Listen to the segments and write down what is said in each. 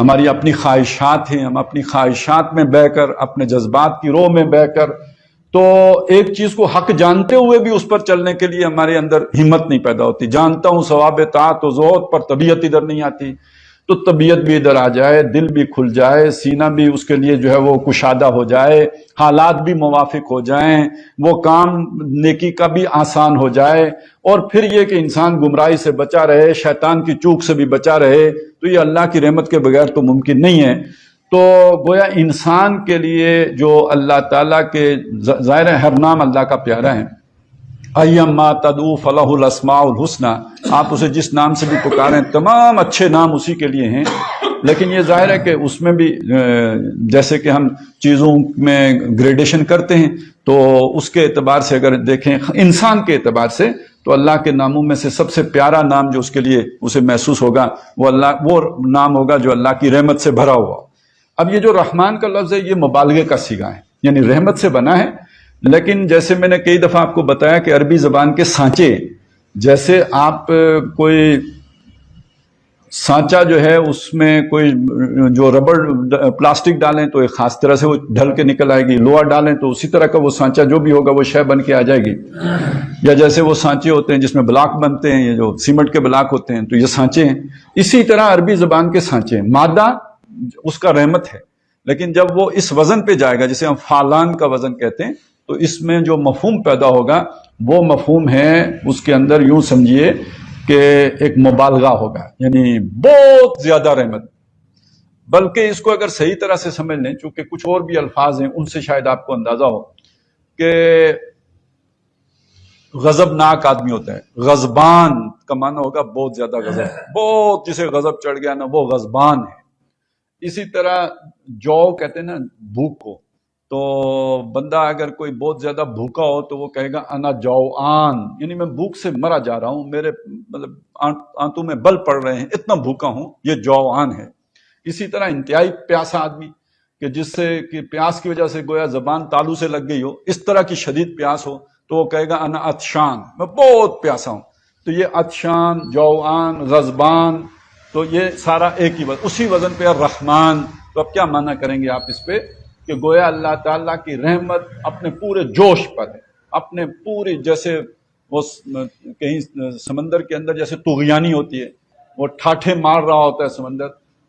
ہماری اپنی خواہشات ہیں، ہم اپنی خواہشات میں بہ کر، اپنے جذبات کی رو میں بہ کر، تو ایک چیز کو حق جانتے ہوئے بھی اس پر چلنے کے لیے ہمارے اندر ہمت نہیں پیدا ہوتی. جانتا ہوں ثواب طاعت و زہد پر طبیعت ادھر نہیں آتی، تو طبیعت بھی ادھر آ جائے، دل بھی کھل جائے، سینہ بھی اس کے لیے جو ہے وہ کشادہ ہو جائے، حالات بھی موافق ہو جائیں، وہ کام نیکی کا بھی آسان ہو جائے، اور پھر یہ کہ انسان گمراہی سے بچا رہے، شیطان کی چوک سے بھی بچا رہے، تو یہ اللہ کی رحمت کے بغیر تو ممکن نہیں ہے. تو گویا انسان کے لیے جو اللہ تعالیٰ کے ظاہر ہے ہر نام اللہ کا پیارا ہے. ایما تدعو فلہ الاسماء الحسنی، آپ اسے جس نام سے بھی پکاریں تمام اچھے نام اسی کے لیے ہیں. لیکن یہ ظاہر ہے کہ اس میں بھی جیسے کہ ہم چیزوں میں گریڈیشن کرتے ہیں، تو اس کے اعتبار سے اگر دیکھیں انسان کے اعتبار سے، تو اللہ کے ناموں میں سے سب سے پیارا نام جو اس کے لیے اسے محسوس ہوگا وہ نام ہوگا جو اللہ کی رحمت سے بھرا ہوا. اب یہ جو رحمان کا لفظ ہے یہ مبالغے کا صیغہ ہے، یعنی رحمت سے بنا ہے. لیکن جیسے میں نے کئی دفعہ آپ کو بتایا کہ عربی زبان کے سانچے، جیسے آپ کوئی سانچہ جو ہے اس میں کوئی جو ربڑ پلاسٹک ڈالیں تو ایک خاص طرح سے وہ ڈھل کے نکل آئے گی، لوہا ڈالیں تو اسی طرح کا وہ سانچہ جو بھی ہوگا وہ شے بن کے آ جائے گی. یا جیسے وہ سانچے ہوتے ہیں جس میں بلاک بنتے ہیں، یہ جو سیمنٹ کے بلاک ہوتے ہیں، تو یہ سانچے ہیں. اسی طرح عربی زبان کے سانچے ہیں. مادہ اس کا رحمت ہے، لیکن جب وہ اس وزن پہ جائے گا جسے ہم فالان کا وزن کہتے ہیں، تو اس میں جو مفہوم پیدا ہوگا وہ مفہوم ہے اس کے اندر یوں سمجھیے کہ ایک مبالغہ ہوگا، یعنی بہت زیادہ رحمت. بلکہ اس کو اگر صحیح طرح سے سمجھ لیں، چونکہ کچھ اور بھی الفاظ ہیں ان سے شاید آپ کو اندازہ ہو کہ غضبناک آدمی ہوتا ہے، غضبان کا معنی ہوگا بہت زیادہ غضب، بہت جسے غضب چڑھ گیا نا وہ غضبان ہے. اسی طرح جو کہتے ہیں نا بھوک کو، تو بندہ اگر کوئی بہت زیادہ بھوکا ہو تو وہ کہے گا انا جوعان، یعنی میں بھوک سے مرا جا رہا ہوں، میرے مطلب آنتوں میں بل پڑ رہے ہیں، اتنا بھوکا ہوں، یہ جوعان ہے. اسی طرح انتہائی پیاسا آدمی کہ جس سے کہ پیاس کی وجہ سے گویا زبان تالو سے لگ گئی ہو، اس طرح کی شدید پیاس ہو، تو وہ کہے گا انا عطشان، میں بہت پیاسا ہوں. تو یہ عطشان، جوعان، غضبان، تو یہ سارا ایک ہی وزن، اسی وزن پہ الرحمن. تو اب کیا معنی کریں گے آپ اس پہ کہ گویا اللہ تعالیٰ کی رحمت اپنے پورے جوش پر ہے، اپنے پوری، جیسے وہ کہیں سمندر کے اندر جیسے طغیانی ہوتی ہے، وہ ٹھاٹھے مار رہا ہوتا ہے سمندر،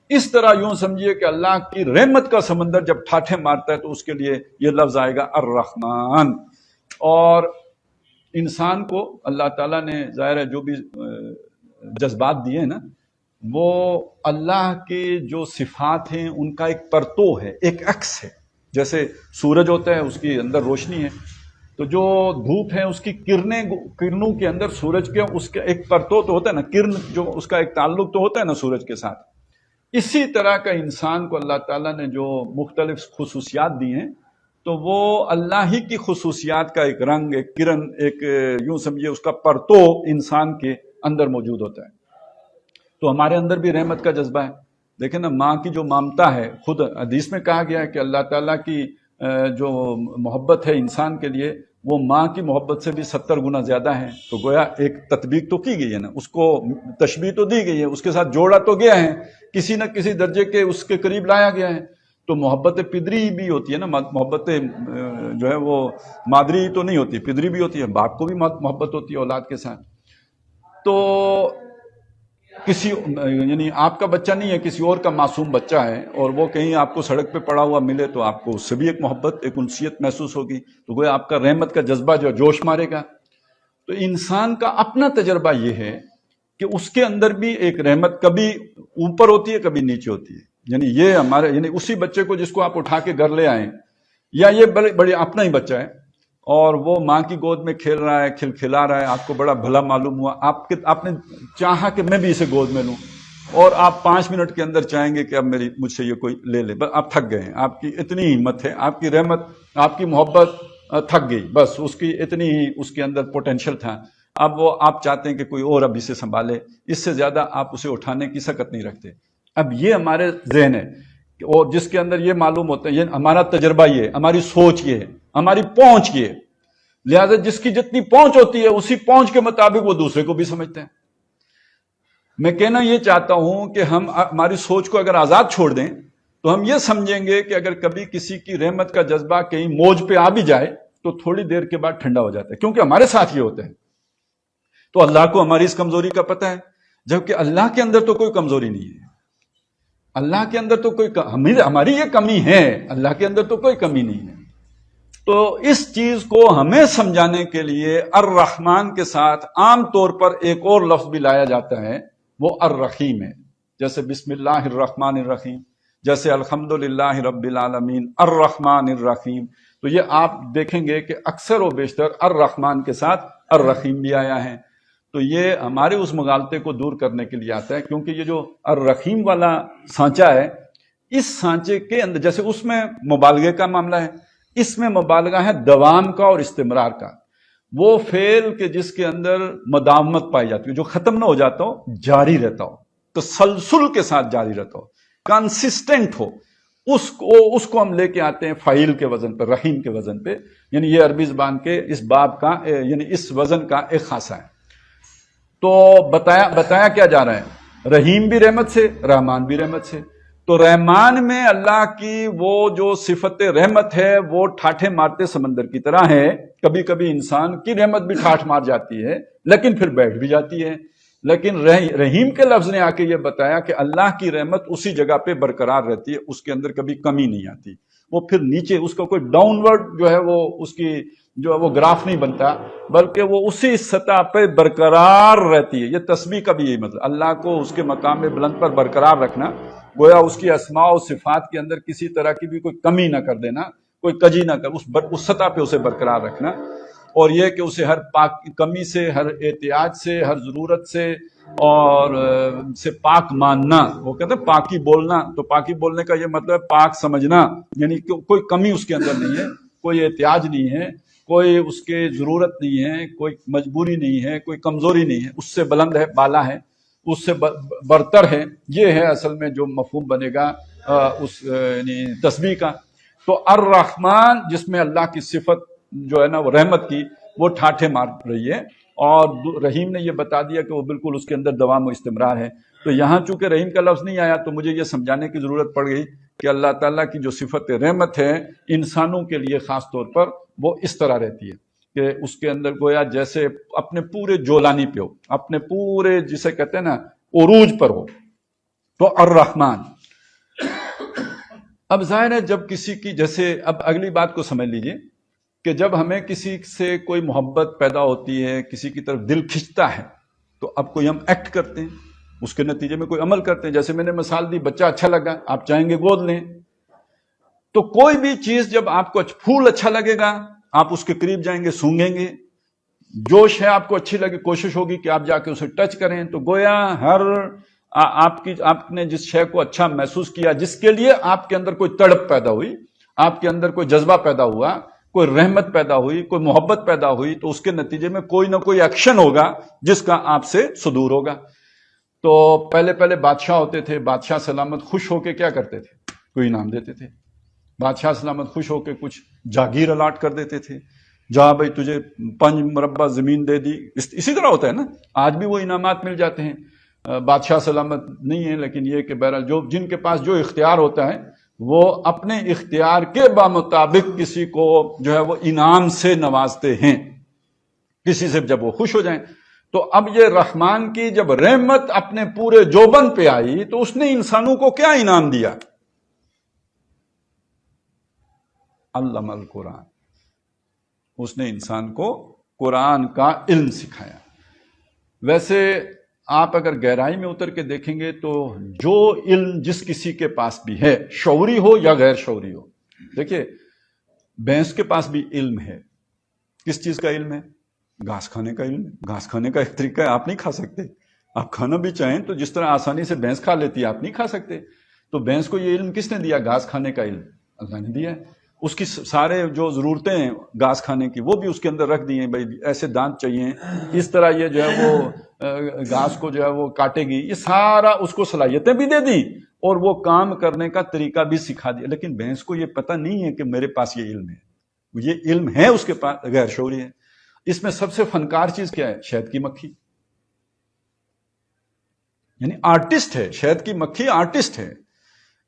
اس طرح یوں سمجھیے کہ اللہ کی رحمت کا سمندر جب ٹھاٹھے مارتا ہے تو اس کے لیے یہ لفظ آئے گا الرحمن. اور انسان کو اللہ تعالیٰ نے ظاہر ہے جو بھی جذبات دیے ہیں نا، وہ اللہ کے جو صفات ہیں ان کا ایک پرتو ہے، ایک عکس ہے. جیسے سورج ہوتا ہے اس کی اندر روشنی ہے، تو جو دھوپ ہے اس کی کرنوں کے اندر سورج کے اس کا ایک پرتو تو ہوتا ہے نا، کرن جو اس کا ایک تعلق تو ہوتا ہے نا سورج کے ساتھ. اسی طرح کا انسان کو اللہ تعالیٰ نے جو مختلف خصوصیات دی ہیں، تو وہ اللہ ہی کی خصوصیات کا ایک رنگ، ایک کرن، ایک یوں سمجھیے اس کا پرتو انسان کے اندر موجود ہوتا ہے. تو ہمارے اندر بھی رحمت کا جذبہ ہے. دیکھیں نا، ماں کی جو ممتا ہے، خود حدیث میں کہا گیا ہے کہ اللہ تعالیٰ کی جو محبت ہے انسان کے لیے، وہ ماں کی محبت سے بھی 70 گنا زیادہ ہے. تو گویا ایک تطبیق تو کی گئی ہے نا، اس کو تشبیہ تو دی گئی ہے، اس کے ساتھ جوڑا تو گیا ہے، کسی نہ کسی درجے کے اس کے قریب لایا گیا ہے. تو محبت پدری بھی ہوتی ہے نا، محبت جو ہے وہ مادری تو نہیں ہوتی، پدری بھی ہوتی ہے، باپ کو بھی محبت ہوتی ہے اولاد کے ساتھ. تو کسی یعنی آپ کا بچہ نہیں ہے، کسی اور کا معصوم بچہ ہے، اور وہ کہیں آپ کو سڑک پہ پڑا ہوا ملے تو آپ کو اس سے بھی ایک محبت، ایک انسیت محسوس ہوگی. تو گویا آپ کا رحمت کا جذبہ جو جوش مارے گا. تو انسان کا اپنا تجربہ یہ ہے کہ اس کے اندر بھی ایک رحمت کبھی اوپر ہوتی ہے کبھی نیچے ہوتی ہے. یعنی یہ ہمارے، یعنی اسی بچے کو جس کو آپ اٹھا کے گھر لے آئیں، یا یہ بڑے اپنا ہی بچہ ہے اور وہ ماں کی گود میں کھیل رہا ہے، کھلا رہا ہے، آپ کو بڑا بھلا معلوم ہوا، آپ نے چاہا کہ میں بھی اسے گود میں لوں، اور آپ 5 منٹ کے اندر چاہیں گے کہ اب مجھ سے یہ کوئی لے لے. بس آپ تھک گئے ہیں، آپ کی اتنی ہمت ہے، آپ کی رحمت، آپ کی محبت تھک گئی، بس اس کی اتنی ہی اس کے اندر پوٹینشل تھا. اب وہ آپ چاہتے ہیں کہ کوئی اور اب اسے سنبھالے، اس سے زیادہ آپ اسے اٹھانے کی سکت نہیں رکھتے. اب یہ ہمارے ذہن ہے، اور جس کے اندر یہ معلوم ہوتا ہے، یہ ہمارا تجربہ، یہ ہماری سوچ، یہ ہے ہماری پہنچ، یہ لہذا جس کی جتنی پہنچ ہوتی ہے اسی پہنچ کے مطابق وہ دوسرے کو بھی سمجھتے ہیں. میں کہنا یہ چاہتا ہوں کہ ہم ہماری سوچ کو اگر آزاد چھوڑ دیں تو ہم یہ سمجھیں گے کہ اگر کبھی کسی کی رحمت کا جذبہ کہیں موج پہ آ بھی جائے تو تھوڑی دیر کے بعد ٹھنڈا ہو جاتا ہے، کیونکہ ہمارے ساتھ یہ ہوتا ہے۔ تو اللہ کو ہماری اس کمزوری کا پتہ ہے، جبکہ اللہ کے اندر تو کوئی کمزوری نہیں ہے، اللہ کے اندر تو کوئی ہماری یہ کمی ہے، اللہ کے اندر تو کوئی کمی نہیں ہے۔ تو اس چیز کو ہمیں سمجھانے کے لیے الرحمن کے ساتھ عام طور پر ایک اور لفظ بھی لایا جاتا ہے، وہ الرحیم ہے، جیسے بسم اللہ الرحمن الرحیم، جیسے الحمدللہ رب العالمین الرحمن الرحیم۔ تو یہ آپ دیکھیں گے کہ اکثر و بیشتر الرحمن کے ساتھ الرحیم بھی آیا ہے۔ تو یہ ہمارے اس مغالطے کو دور کرنے کے لیے آتا ہے، کیونکہ یہ جو الرحیم والا سانچہ ہے، اس سانچے کے اندر جیسے اس میں مبالغے کا معاملہ ہے، اس میں مبالغہ ہے دوام کا اور استمرار کا، وہ فعل کہ جس کے اندر مداومت پائی جاتی ہے، جو ختم نہ ہو جاتا ہو، جاری رہتا ہو، تسلسل کے ساتھ جاری رہتا ہو، کنسسٹنٹ ہو، اس کو ہم لے کے آتے ہیں فاعل کے وزن پہ، رحیم کے وزن پہ۔ یعنی یہ عربی زبان کے اس باب کا یعنی اس وزن کا ایک خاصہ ہے۔ تو بتایا کیا جا رہا ہے، رحیم بھی رحمت سے، رحمان بھی رحمت سے۔ تو رحمان میں اللہ کی وہ جو صفت رحمت ہے وہ ٹھاٹھے مارتے سمندر کی طرح ہے، کبھی کبھی انسان کی رحمت بھی ٹھاٹھ مار جاتی ہے لیکن پھر بیٹھ بھی جاتی ہے۔ لیکن رحیم کے لفظ نے آ کے یہ بتایا کہ اللہ کی رحمت اسی جگہ پہ برقرار رہتی ہے، اس کے اندر کبھی کمی نہیں آتی، وہ پھر نیچے اس کا کوئی ڈاؤن ورڈ جو ہے وہ اس کی جو ہے وہ گراف نہیں بنتا، بلکہ وہ اسی سطح پہ برقرار رہتی ہے۔ یہ تسبیح کا بھی یہی مطلب، اللہ کو اس کے مقام بلند پر برقرار رکھنا، گویا اس کی اسماء و صفات کے اندر کسی طرح کی بھی کوئی کمی نہ کر دینا، کوئی کجی نہ کر، اس سطح پہ اسے برقرار رکھنا، اور یہ کہ اسے ہر کمی سے، ہر احتیاج سے، ہر ضرورت سے اور سے پاک ماننا۔ وہ کہتے ہیں پاکی بولنا، تو پاکی بولنے کا یہ مطلب ہے پاک سمجھنا، یعنی کوئی کمی اس کے اندر نہیں ہے، کوئی احتیاج نہیں ہے، کوئی اس کے ضرورت نہیں ہے، کوئی مجبوری نہیں ہے، کوئی کمزوری نہیں ہے، اس سے بلند ہے، بالا ہے، اس سے برتر ہے۔ یہ ہے اصل میں جو مفہوم بنے گا اس یعنی تسبیح کا۔ تو الرحمن جس میں اللہ کی صفت جو ہے نا وہ رحمت کی، وہ ٹھاٹھے مار رہی ہے، اور رحیم نے یہ بتا دیا کہ وہ بالکل اس کے اندر دوام و استمرار ہے۔ تو یہاں چونکہ رحیم کا لفظ نہیں آیا تو مجھے یہ سمجھانے کی ضرورت پڑ گئی کہ اللہ تعالیٰ کی جو صفت رحمت ہے انسانوں کے لیے خاص طور پر وہ اس طرح رہتی ہے کہ اس کے اندر گویا جیسے اپنے پورے جولانی پہ ہو، اپنے پورے جسے کہتے ہیں نا عروج پر ہو۔ تو الرحمن، اب ظاہر ہے جب کسی کی، جیسے اب اگلی بات کو سمجھ لیجئے کہ جب ہمیں کسی سے کوئی محبت پیدا ہوتی ہے، کسی کی طرف دل کھنچتا ہے، تو اب کوئی ہم ایکٹ کرتے ہیں، اس کے نتیجے میں کوئی عمل کرتے ہیں۔ جیسے میں نے مثال دی، بچہ اچھا لگا، آپ چاہیں گے گود لیں۔ تو کوئی بھی چیز جب آپ کو پھول اچھا لگے گا آپ اس کے قریب جائیں گے، سونگیں گے۔ جو شے آپ کو اچھی لگے کوشش ہوگی کہ آپ جا کے اسے ٹچ کریں۔ تو گویا ہر آپ نے جس شے کو اچھا محسوس کیا، جس کے لیے آپ کے اندر کوئی تڑپ پیدا ہوئی، آپ کے اندر کوئی جذبہ پیدا ہوا، کوئی رحمت پیدا ہوئی، کوئی محبت پیدا ہوئی، تو اس کے نتیجے میں کوئی نہ کوئی ایکشن ہوگا جس کا آپ سے صدور ہوگا۔ تو پہلے بادشاہ ہوتے تھے، بادشاہ سلامت خوش ہو کے کیا کرتے تھے؟ کوئی انعام دیتے تھے۔ بادشاہ سلامت خوش ہو کے کچھ جاگیر الاٹ کر دیتے تھے، جہاں بھائی تجھے 5 مربع زمین دے دی، اسی طرح ہوتا ہے نا، آج بھی وہ انعامات مل جاتے ہیں۔ بادشاہ سلامت نہیں ہے، لیکن یہ کہ بہرحال جن کے پاس جو اختیار ہوتا ہے وہ اپنے اختیار کے بامطابق کسی کو جو ہے وہ انعام سے نوازتے ہیں، کسی سے جب وہ خوش ہو جائیں۔ تو اب یہ رحمان کی جب رحمت اپنے پورے جوبن پہ آئی تو اس نے انسانوں کو کیا انعام دیا؟ علم القرآن، اس نے انسان کو قرآن کا علم سکھایا۔ ویسے آپ اگر گہرائی میں اتر کے دیکھیں گے تو جو علم جس کسی کے پاس بھی ہے، شعوری ہو یا غیر شعوری ہو، دیکھیے بھینس کے پاس بھی علم ہے۔ کس چیز کا علم ہے؟ گھاس کھانے کا علم ہے۔ گھاس کھانے کا ایک طریقہ ہے، آپ نہیں کھا سکتے، آپ کھانا بھی چاہیں تو جس طرح آسانی سے بھینس کھا لیتی ہے آپ نہیں کھا سکتے۔ تو بھینس کو یہ علم کس نے دیا؟ گھاس کھانے کا علم اللہ نے دیا ہے۔ اس کی سارے جو ضرورتیں ہیں گھاس کھانے کی وہ بھی اس کے اندر رکھ دی ہیں، بھائی ایسے دانت چاہیے، اس طرح یہ جو ہے وہ گھاس کو جو ہے وہ کاٹے گی، یہ سارا اس کو صلاحیتیں بھی دے دی اور وہ کام کرنے کا طریقہ بھی سکھا دیا۔ لیکن بھینس کو یہ پتہ نہیں ہے کہ میرے پاس یہ علم ہے، یہ علم ہے اس کے پاس، غیر شعوری ہے۔ اس میں سب سے فنکار چیز کیا ہے؟ شہد کی مکھی۔ یعنی آرٹسٹ ہے، شہد کی مکھی آرٹسٹ ہے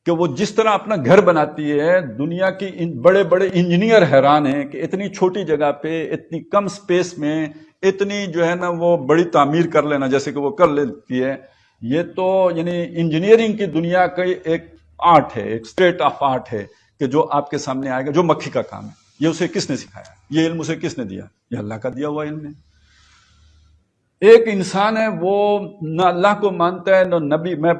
کہ وہ جس طرح اپنا گھر بناتی ہے، دنیا کی بڑے بڑے انجینئر حیران ہیں کہ اتنی چھوٹی جگہ پہ اتنی کم سپیس میں اتنی جو ہے نا وہ بڑی تعمیر کر لینا جیسے کہ وہ کر لیتی ہے. یہ تو یعنی انجینئرنگ کی دنیا کا ایک آرٹ ہے، ایک اسٹیٹ آف آرٹ ہے کہ جو آپ کے سامنے آئے گا، جو مکھی کا کام ہے. یہ اسے کس نے سکھایا؟ یہ علم اسے کس نے دیا؟ یہ اللہ کا دیا ہوا علم ہے. ایک انسان ہے وہ نہ اللہ کو مانتا ہے نہ نبی. میں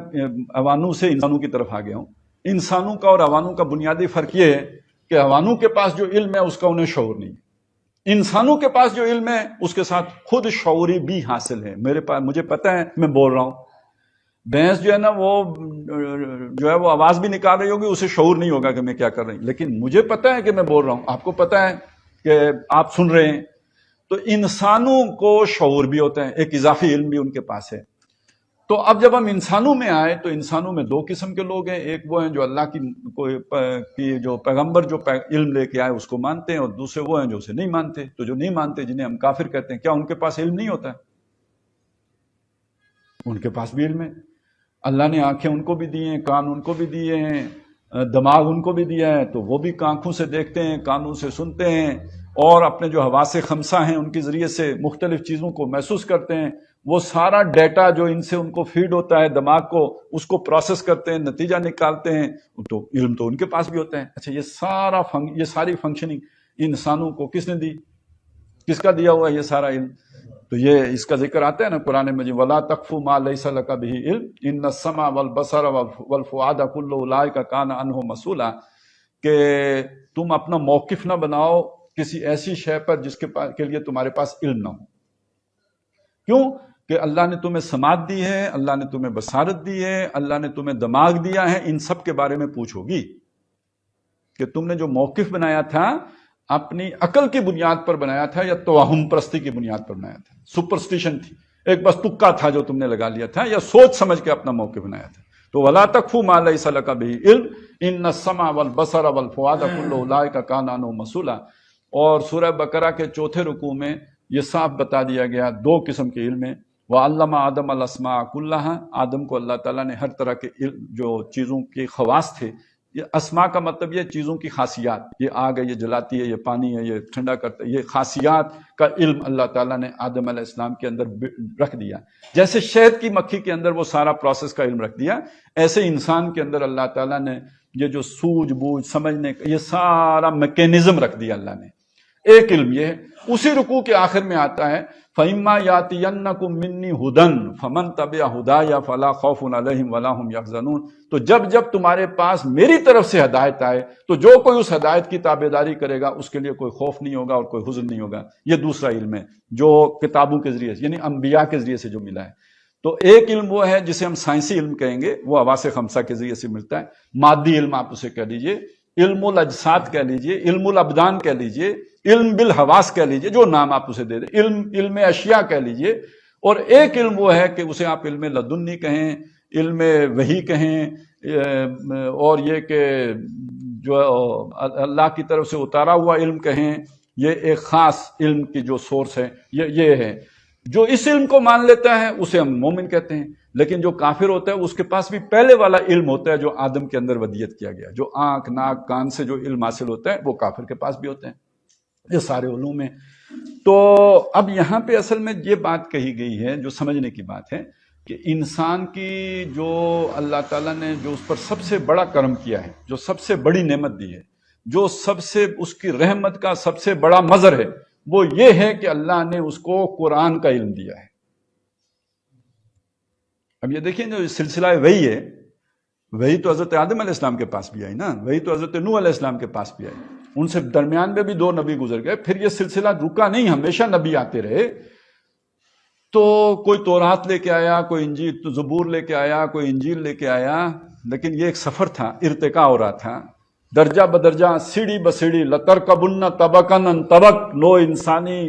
عوانوں سے انسانوں کی طرف آ گیا ہوں. انسانوں کا اور عوانوں کا بنیادی فرق یہ ہے کہ عوانوں کے پاس جو علم ہے اس کا انہیں شعور نہیں. انسانوں کے پاس جو علم ہے اس کے ساتھ خود شعوری بھی حاصل ہے. مجھے پتہ ہے میں بول رہا ہوں. بھینس جو ہے نا وہ جو ہے وہ آواز بھی نکال رہی ہوگی، اسے شعور نہیں ہوگا کہ میں کیا کر رہی ہوں، لیکن مجھے پتہ ہے کہ میں بول رہا ہوں، آپ کو پتہ ہے کہ آپ سن رہے ہیں. تو انسانوں کو شعور بھی ہوتا ہے، ایک اضافی علم بھی ان کے پاس ہے. تو اب جب ہم انسانوں میں آئے تو انسانوں میں دو قسم کے لوگ ہیں. ایک وہ ہیں جو اللہ کی جو پیغمبر جو علم لے کے آئے اس کو مانتے ہیں، اور دوسرے وہ ہیں جو اسے نہیں مانتے. تو جو نہیں مانتے جنہیں ہم کافر کہتے ہیں، کیا ان کے پاس علم نہیں ہوتا ہے؟ ان کے پاس بھی علم ہے. اللہ نے آنکھیں ان کو بھی دی ہیں، کان ان کو بھی دیے ہیں، دماغ ان کو بھی دیا ہے، تو وہ بھی آنکھوں سے دیکھتے ہیں، کانوں سے سنتے ہیں، اور اپنے جو حواس خمسہ ہیں ان کے ذریعے سے مختلف چیزوں کو محسوس کرتے ہیں. وہ سارا ڈیٹا جو ان سے ان کو فیڈ ہوتا ہے دماغ کو، اس کو پروسیس کرتے ہیں، نتیجہ نکالتے ہیں. تو علم تو ان کے پاس بھی ہوتا ہے. اچھا، یہ ساری فنکشننگ انسانوں کو کس نے دی؟ کس کا دیا ہوا ہے یہ سارا علم؟ تو یہ اس کا ذکر آتا ہے نا قرآن مجید، وَلَا تَقْفُ مَا لَيْسَ لَكَ بِهِ عِلْمٌ إِنَّ السَّمْعَ وَالْبَصَرَ وَالْفُؤَادَ كُلُّ أُولَٰئِكَ كَانَ عَنْهُ مسئولا. کہ تم اپنا موقف نہ بناؤ کسی ایسی شے پر جس کے لیے تمہارے پاس علم نہ ہو. کیوں؟ کہ اللہ نے تمہیں سماعت دی ہے، اللہ نے تمہیں بصارت دی ہے، اللہ نے تمہیں دماغ دیا ہے. ان سب کے بارے میں پوچھو گی کہ تم نے جو موقف بنایا تھا اپنی عقل کی بنیاد پر بنایا تھا یا توہم پرستی کی بنیاد پر بنایا تھا، سپرسٹیشن تھی، ایک بس تکا تھا جو تم نے لگا لیا تھا، یا سوچ سمجھ کے اپنا موقف بنایا تھا. تو وَلَا تَقْفُ مَا لَيْسَ لَكَ بِهِ عِلْمٌ إِنَّ السَّمْعَ وَالْبَصَرَ وَالْفُؤَادَ كُلُّ أُولَٰئِكَ كَانَ عَنْهُ مسئولا. اور سورہ بقرہ کے چوتھے رکوع میں یہ صاف بتا دیا گیا دو قسم کے علم ہیں. وَعَلَّمَ آدَمَ الْأَسْمَاءَ كُلَّهَا. آدم کو اللہ تعالیٰ نے ہر طرح کے جو چیزوں کے خواص تھے، یہ اسماء کا مطلب یہ چیزوں کی خاصیات، یہ آگ ہے، یہ جلاتی ہے، یہ پانی ہے، یہ ٹھنڈا کرتا ہے، یہ خاصیات کا علم اللہ تعالیٰ نے آدم علیہ السلام کے اندر رکھ دیا. جیسے شہد کی مکھی کے اندر وہ سارا پروسیس کا علم رکھ دیا، ایسے انسان کے اندر اللہ تعالیٰ نے یہ جو سوجھ بوجھ سمجھنے کا یہ سارا میکینزم رکھ دیا اللہ نے. ایک علم یہ ہے. اسی رکوع کے آخر میں آتا ہے فَإِمَّا يَأْتِيَنَّكُم مِّنِّي هُدًى فَمَن تَبِعَ هُدَايَ فَلَا خَوْفٌ عَلَيْهِمْ وَلَا هُمْ يَحْزَنُونَ. تو جب تمہارے پاس میری طرف سے ہدایت آئے تو جو کوئی اس ہدایت کی تابعداری کرے گا اس کے لیے کوئی خوف نہیں ہوگا اور کوئی حزن نہیں ہوگا. یہ دوسرا علم ہے جو کتابوں کے ذریعے سے، یعنی انبیاء کے ذریعے سے جو ملا ہے. تو ایک علم وہ ہے جسے ہم سائنسی علم کہیں گے، وہ حواس خمسہ کے ذریعے سے ملتا ہے. مادی علم آپ اسے کہہ لیجئے، علم الاجساد کہہ لیجئے، علم الابدان کہہ لیجئے، علم بالحواس کہہ لیجئے، جو نام آپ اسے دے دیں، علم اشیاء کہہ لیجئے. اور ایک علم وہ ہے کہ اسے آپ علم لدنی کہیں، علم وحی کہیں، اور یہ کہ جو اللہ کی طرف سے اتارا ہوا علم کہیں. یہ ایک خاص علم کی جو سورس ہے یہ ہے. جو اس علم کو مان لیتا ہے اسے ہم مومن کہتے ہیں. لیکن جو کافر ہوتا ہے اس کے پاس بھی پہلے والا علم ہوتا ہے جو آدم کے اندر ودیت کیا گیا، جو آنکھ ناک کان سے جو علم حاصل ہوتا ہے وہ کافر کے پاس بھی ہوتے ہیں. یہ سارے علوم ہیں. تو اب یہاں پہ اصل میں یہ بات کہی گئی ہے جو سمجھنے کی بات ہے کہ انسان کی جو اللہ تعالیٰ نے جو اس پر سب سے بڑا کرم کیا ہے، جو سب سے بڑی نعمت دی ہے، جو سب سے اس کی رحمت کا سب سے بڑا مظہر ہے، وہ یہ ہے کہ اللہ نے اس کو قرآن کا علم دیا ہے. اب یہ دیکھیں جو سلسلہ وحی ہے، وحی تو حضرت آدم علیہ السلام کے پاس بھی آئی نا، وحی تو حضرت نوح علیہ السلام کے پاس بھی آئی. ان سے درمیان میں بھی 2 نبی گزر گئے. پھر یہ سلسلہ رکا نہیں، ہمیشہ نبی آتے رہے. تو کوئی تورات لے کے آیا، کوئی انجیل زبور لے کے آیا، کوئی انجیل لے کے آیا. لیکن یہ ایک سفر تھا، ارتقاء ہو رہا تھا، درجہ بدرجہ، سیڑھی بسیڑھی، لترکبن طبقا عن طبق، نو انسانی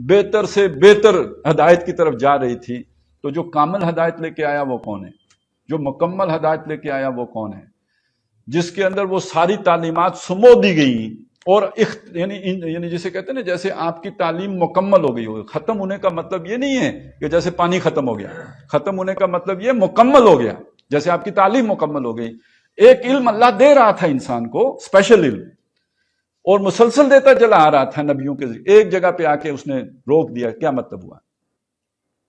بہتر سے بہتر ہدایت کی طرف جا رہی تھی. تو جو کامل ہدایت لے کے آیا وہ کون ہے؟ جو مکمل ہدایت لے کے آیا وہ کون ہے؟ جس کے اندر وہ ساری تعلیمات سمو دی گئی اور یعنی جسے کہتے ہیں نا جیسے آپ کی تعلیم مکمل ہو گئی ہو. ختم ہونے کا مطلب یہ نہیں ہے کہ جیسے پانی ختم ہو گیا. ختم ہونے کا مطلب یہ مکمل ہو گیا، جیسے آپ کی تعلیم مکمل ہو گئی. ایک علم اللہ دے رہا تھا انسان کو، اسپیشل علم، اور مسلسل دیتا چلا آ رہا تھا نبیوں کے ذریعے. ایک جگہ پہ آ کے اس نے روک دیا. کیا مطلب ہوا؟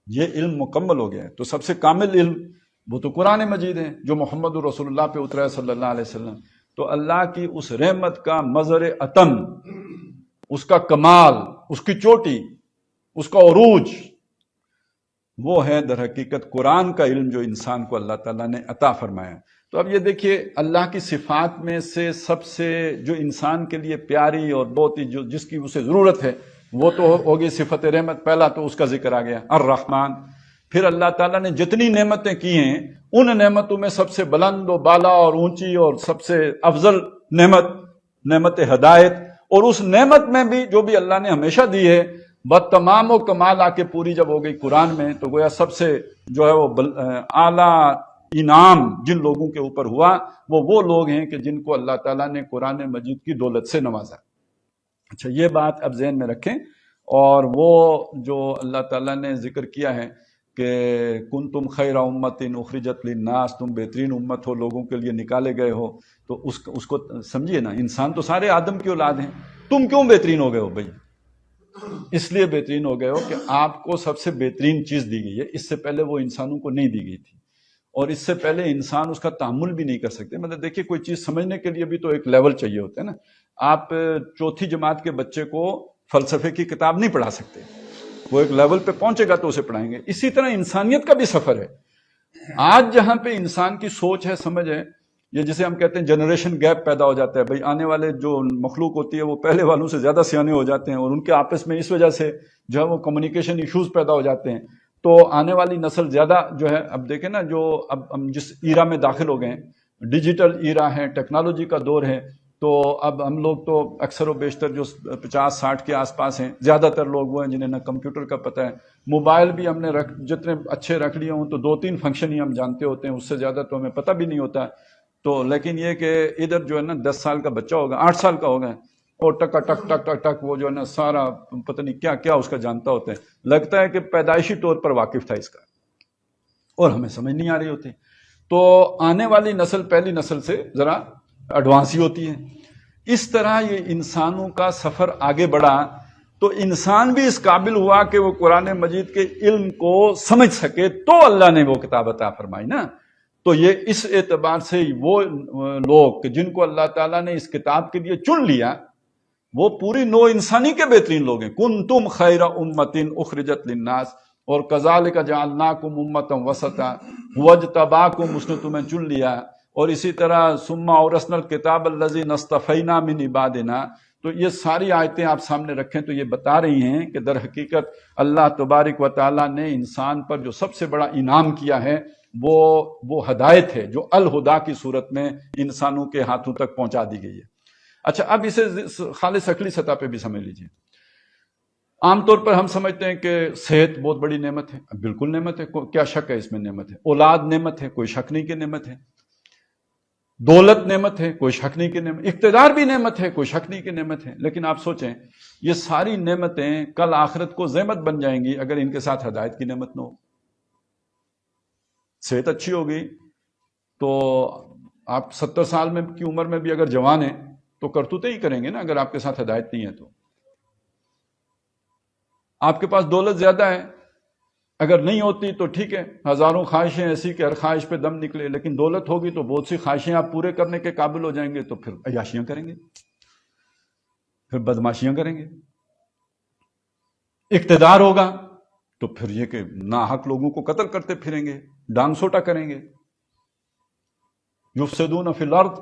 یہ علم مکمل ہو گیا ہے. تو سب سے کامل علم وہ تو قرآن مجید ہے جو محمد رسول اللہ پہ اترا ہے صلی اللہ علیہ وسلم. تو اللہ کی اس رحمت کا مظہر اتم، اس کا کمال، اس کی چوٹی، اس کا عروج، وہ ہے در حقیقت قرآن کا علم جو انسان کو اللہ تعالیٰ نے عطا فرمایا. تو اب یہ دیکھیے اللہ کی صفات میں سے سب سے جو انسان کے لیے پیاری اور بہت ہی جس کی اسے ضرورت ہے وہ تو ہوگی صفت رحمت. پہلا تو اس کا ذکر آ گیا الرحمن. پھر اللہ تعالیٰ نے جتنی نعمتیں کی ہیں ان نعمتوں میں سب سے بلند و بالا اور اونچی اور سب سے افضل نعمت ہدایت. اور اس نعمت میں بھی جو بھی اللہ نے ہمیشہ دی ہے تمام و کمال آ کے پوری جب ہو گئی قرآن میں، تو گویا سب سے جو ہے وہ اعلیٰ انعام جن لوگوں کے اوپر ہوا وہ لوگ ہیں کہ جن کو اللہ تعالیٰ نے قرآن مجید کی دولت سے نوازا. اچھا، یہ بات اب ذہن میں رکھیں. اور وہ جو اللہ تعالیٰ نے ذکر کیا ہے کہ کنتم خیر امت اخرجت للناس، تم بہترین امت ہو، لوگوں کے لیے نکالے گئے ہو، تو اس کو سمجھیے نا. انسان تو سارے آدم کی اولاد ہیں. تم کیوں بہترین ہو گئے ہو بھائی؟ اس لیے بہترین ہو گئے ہو کہ آپ کو سب سے بہترین چیز دی گئی ہے. اس سے پہلے وہ انسانوں کو نہیں دی گئی تھی، اور اس سے پہلے انسان اس کا تحمل بھی نہیں کر سکتے. مطلب دیکھیے، کوئی چیز سمجھنے کے لیے بھی تو ایک لیول چاہیے ہوتا ہے نا. آپ چوتھی جماعت کے بچے کو فلسفے کی کتاب نہیں پڑھا سکتے، وہ ایک لیول پہ پہنچے گا تو اسے پڑھائیں گے. اسی طرح انسانیت کا بھی سفر ہے. آج جہاں پہ انسان کی سوچ ہے، سمجھ ہے، یہ جسے ہم کہتے ہیں جنریشن گیپ پیدا ہو جاتا ہے. بھائی آنے والے جو مخلوق ہوتی ہے وہ پہلے والوں سے زیادہ سیانے ہو جاتے ہیں، اور ان کے آپس میں اس وجہ سے جو ہے وہ کمیونیکیشن ایشوز پیدا ہو جاتے ہیں. تو آنے والی نسل زیادہ جو ہے، اب دیکھیں نا، جو اب ہم جس ایرا میں داخل ہو گئے ہیں، ڈیجیٹل ایرا ہے، ٹیکنالوجی کا دور ہے. تو اب ہم لوگ تو اکثر و بیشتر جو 50-60 کے آس پاس ہیں، زیادہ تر لوگ وہ ہیں جنہیں نہ کمپیوٹر کا پتہ ہے. موبائل بھی ہم نے جتنے اچھے رکھ لیے ہوں تو 2-3 فنکشن ہی ہم جانتے ہوتے ہیں، اس سے زیادہ تو ہمیں پتہ بھی نہیں ہوتا. تو لیکن یہ کہ ادھر جو ہے نا 10 سال کا بچہ ہوگا، 8 سال کا ہوگا، اور ٹک ٹک ٹک ٹک ٹک وہ جو ہے نا سارا پتہ نہیں کیا کیا اس کا جانتا ہوتا ہے. لگتا ہے کہ پیدائشی طور پر واقف تھا اس کا، اور ہمیں سمجھ نہیں آ رہی ہوتی. تو آنے والی نسل پہلی نسل سے ذرا ایڈوانس ہی ہوتی ہے. اس طرح یہ انسانوں کا سفر آگے بڑھا تو انسان بھی اس قابل ہوا کہ وہ قرآن مجید کے علم کو سمجھ سکے، تو اللہ نے وہ کتاب عطا فرمائی نا. تو یہ اس اعتبار سے وہ لوگ جن کو اللہ تعالیٰ نے اس کتاب کے لیے چن لیا، وہ پوری نوع انسانی کے بہترین لوگ ہیں. کنتم خیر امت اخرجت للناس، اور کذالک جعلناکم امۃ وسطا واجتباکم، اس نے تمہیں چن لیا. اور اسی طرح ثم اورثنا الکتاب الذین اصطفینا من عبادنا. تو یہ ساری آیتیں آپ سامنے رکھیں تو یہ بتا رہی ہیں کہ در حقیقت اللہ تبارک و تعالیٰ نے انسان پر جو سب سے بڑا انعام کیا ہے وہ ہدایت ہے، جو الہدا کی صورت میں انسانوں کے ہاتھوں تک پہنچا دی گئی ہے. اچھا، اب اسے خالص عقلی سطح پہ بھی سمجھ لیجئے. عام طور پر ہم سمجھتے ہیں کہ صحت بہت بڑی نعمت ہے. بالکل نعمت ہے، کیا شک ہے اس میں؟ نعمت ہے. اولاد نعمت ہے، کوئی شک نہیں کہ نعمت ہے. دولت نعمت ہے، کوئی شک نہیں کہ نعمت. اقتدار بھی نعمت ہے، کوئی شک نہیں کہ نعمت ہے. لیکن آپ سوچیں، یہ ساری نعمتیں کل آخرت کو زحمت بن جائیں گی اگر ان کے ساتھ ہدایت کی نعمت نہ ہو. صحت اچھی ہوگی تو آپ 70 سال میں کی عمر میں بھی اگر جوان ہیں تو کرتوتے ہی کریں گے نا. اگر آپ کے ساتھ ہدایت نہیں ہے تو آپ کے پاس دولت زیادہ ہے، اگر نہیں ہوتی تو ٹھیک ہے، ہزاروں خواہشیں ایسی کہ ہر خواہش پہ دم نکلے. لیکن دولت ہوگی تو بہت سی خواہشیں آپ پورے کرنے کے قابل ہو جائیں گے، تو پھر عیاشیاں کریں گے، پھر بدماشیاں کریں گے. اقتدار ہوگا تو پھر یہ کہ ناحق لوگوں کو قتل کرتے پھریں گے، ڈانگ سوٹا کریں گے، یفسدون فی الارض،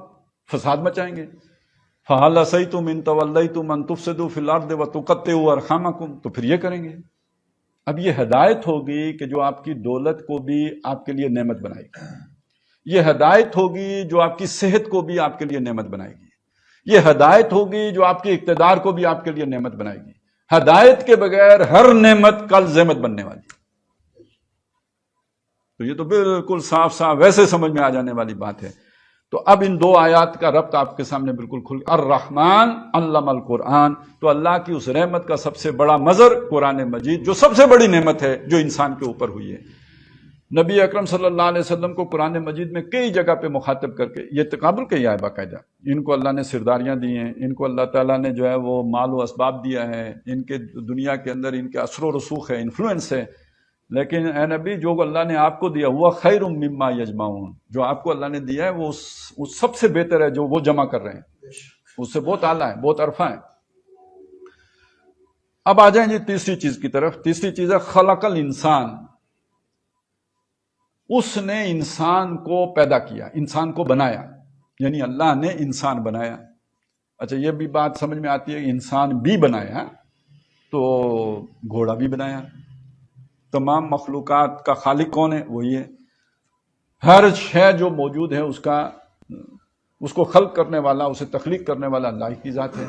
فساد مچائیں گے. فہل عصیتم ان تولیتم ان تفسدوا فی الارض وتقطعوا ارحامکم، تو پھر یہ کریں گے. اب یہ ہدایت ہوگی کہ جو آپ کی دولت کو بھی آپ کے لیے نعمت بنائے گی. یہ ہدایت ہوگی جو آپ کی صحت کو بھی آپ کے لیے نعمت بنائے گی. یہ ہدایت ہوگی جو آپ کے اقتدار کو بھی آپ کے لیے نعمت بنائے گی. ہدایت کے بغیر ہر نعمت کل زحمت بننے والی. تو یہ تو بالکل صاف صاف ویسے سمجھ میں آ جانے والی بات ہے. تو اب ان دو آیات کا ربط آپ کے سامنے بالکل کھل الرحمن علم القرآن، تو اللہ کی اس رحمت کا سب سے بڑا مظہر قرآن مجید، جو سب سے بڑی نعمت ہے جو انسان کے اوپر ہوئی ہے۔ نبی اکرم صلی اللہ علیہ وسلم کو قرآن مجید میں کئی جگہ پہ مخاطب کر کے یہ تقابل کیا ہے باقاعدہ، ان کو اللہ نے سرداریاں دی ہیں، ان کو اللہ تعالیٰ نے جو ہے وہ مال و اسباب دیا ہے، ان کے دنیا کے اندر ان کے اثر و رسوخ ہے، انفلوئنس ہے، لیکن اے نبی جو اللہ نے آپ کو دیا ہوا خیر مما یجمعون، جو آپ کو اللہ نے دیا ہے وہ سب سے بہتر ہے جو وہ جمع کر رہے ہیں، اس سے بہت اعلیٰ ہے، بہت عرفہ ہے۔ اب آ جائیں جی تیسری چیز کی طرف۔ تیسری چیز ہے خلق الانسان، اس نے انسان کو پیدا کیا، انسان کو بنایا، یعنی اللہ نے انسان بنایا۔ اچھا یہ بھی بات سمجھ میں آتی ہے، انسان بھی بنایا تو گھوڑا بھی بنایا۔ تمام مخلوقات کا خالق کون ہے؟ وہی ہے۔ ہر شے جو موجود ہے اس کو خلق کرنے والا، اسے تخلیق کرنے والا اللہ کی ذات ہے۔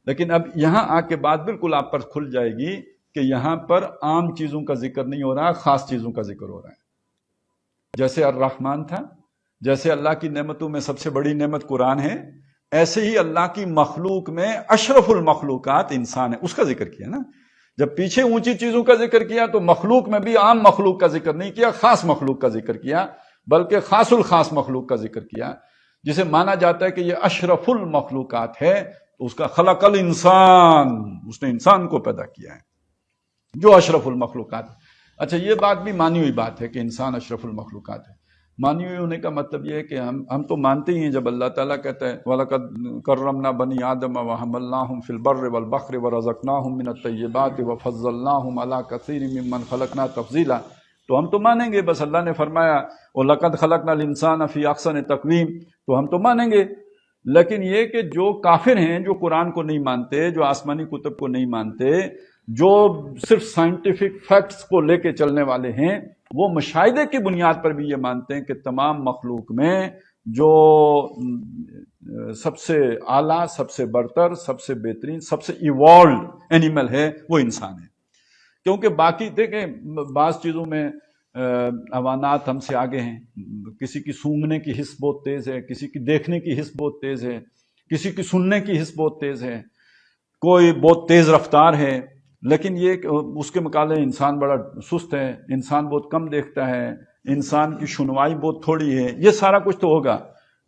لیکن اب یہاں آ کے بات بالکل آپ پر کھل جائے گی کہ یہاں پر عام چیزوں کا ذکر نہیں ہو رہا، خاص چیزوں کا ذکر ہو رہا ہے۔ جیسے الرحمن تھا، جیسے اللہ کی نعمتوں میں سب سے بڑی نعمت قرآن ہے، ایسے ہی اللہ کی مخلوق میں اشرف المخلوقات انسان ہے، اس کا ذکر کیا نا۔ جب پیچھے اونچی چیزوں کا ذکر کیا تو مخلوق میں بھی عام مخلوق کا ذکر نہیں کیا، خاص مخلوق کا ذکر کیا، بلکہ خاص الخاص مخلوق کا ذکر کیا، جسے مانا جاتا ہے کہ یہ اشرف المخلوقات ہے۔ تو اس کا خلق الانسان، اس نے انسان کو پیدا کیا ہے جو اشرف المخلوقات ہے۔ اچھا یہ بات بھی مانی ہوئی بات ہے کہ انسان اشرف المخلوقات ہے۔ مانی ہوئی ہونے کا مطلب یہ ہے کہ ہم تو مانتے ہی ہیں جب اللہ تعالیٰ کہتا ہے وَلَقَدْ كَرَّمْنَا بَنِي آدَمَ وَحَمَلْنَاهُمْ فِي الْبَرِّ وَالْبَحْرِ وَرَزَقْنَاهُمْ مِنَ الطَّيِّبَاتِ وَفَضَّلْنَاهُمْ عَلَىٰ كَثِيرٍ مِّمَّنْ خَلَقْنَا تَفْضِيلًا، تو ہم تو مانیں گے، بس اللہ نے فرمایا وَلَقَدْ خَلَقْنَا الْإِنسَانَ فِي أَحْسَنِ تَقْوِيمٍ، تو ہم تو مانیں گے۔ لیکن یہ کہ جو کافر ہیں، جو قرآن کو نہیں مانتے، جو آسمانی کتب کو نہیں مانتے، جو صرف سائنٹیفک فیکٹس کو لے کے چلنے والے ہیں، وہ مشاہدے کی بنیاد پر بھی یہ مانتے ہیں کہ تمام مخلوق میں جو سب سے اعلیٰ، سب سے برتر، سب سے بہترین، سب سے ایوالوڈ اینیمل ہے وہ انسان ہے۔ کیونکہ باقی دیکھیں بعض چیزوں میں حیوانات ہم سے آگے ہیں، کسی کی سونگھنے کی حس بہت تیز ہے، کسی کی دیکھنے کی حس بہت تیز ہے، کسی کی سننے کی حس بہت تیز ہے، کوئی بہت تیز رفتار ہے، لیکن یہ کہ اس کے مقابلے انسان بڑا سست ہے، انسان بہت کم دیکھتا ہے، انسان کی سنوائی بہت تھوڑی ہے، یہ سارا کچھ تو ہوگا۔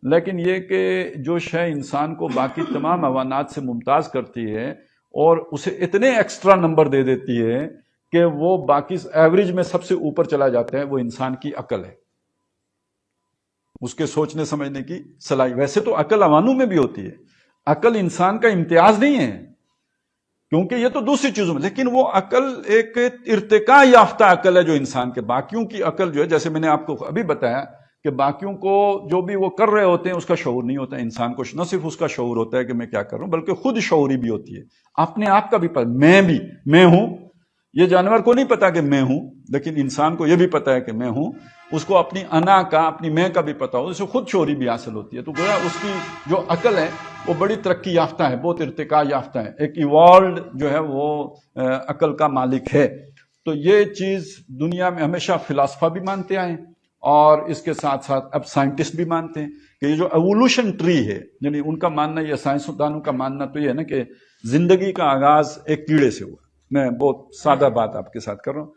لیکن یہ کہ جو شے انسان کو باقی تمام حیوانات سے ممتاز کرتی ہے اور اسے اتنے ایکسٹرا نمبر دے دیتی ہے کہ وہ باقی ایوریج میں سب سے اوپر چلا جاتا ہے، وہ انسان کی عقل ہے، اس کے سوچنے سمجھنے کی صلاحیت۔ ویسے تو عقل حیوانوں میں بھی ہوتی ہے، عقل انسان کا امتیاز نہیں ہے، کیونکہ یہ تو دوسری چیزوں میں، لیکن وہ عقل ایک ارتقاء یافتہ عقل ہے جو انسان کے، باقیوں کی عقل جو ہے، جیسے میں نے آپ کو ابھی بتایا کہ باقیوں کو جو بھی وہ کر رہے ہوتے ہیں اس کا شعور نہیں ہوتا، انسان کو نہ صرف اس کا شعور ہوتا ہے کہ میں کیا کر رہا ہوں، بلکہ خود شعوری بھی ہوتی ہے، اپنے آپ کا بھی پتہ، میں ہوں۔ یہ جانور کو نہیں پتا کہ میں ہوں، لیکن انسان کو یہ بھی پتا ہے کہ میں ہوں، اس کو اپنی انا کا، اپنی میں کا بھی پتا ہو، اسے خود شعوری بھی حاصل ہوتی ہے۔ تو گویا اس کی جو عقل ہے وہ بڑی ترقی یافتہ ہے، بہت ارتقاء یافتہ ہے، ایک ایوالڈ جو ہے وہ عقل کا مالک ہے۔ تو یہ چیز دنیا میں ہمیشہ فلاسفہ بھی مانتے آئے، اور اس کے ساتھ ساتھ اب سائنٹسٹ بھی مانتے ہیں کہ یہ جو ایوولوشن ٹری ہے، یعنی ان کا ماننا، یہ سائنسدانوں کا ماننا تو یہ ہے نا کہ زندگی کا آغاز ایک کیڑے سے ہوا۔ میں بہت سادہ بات آپ کے ساتھ کر رہا ہوں۔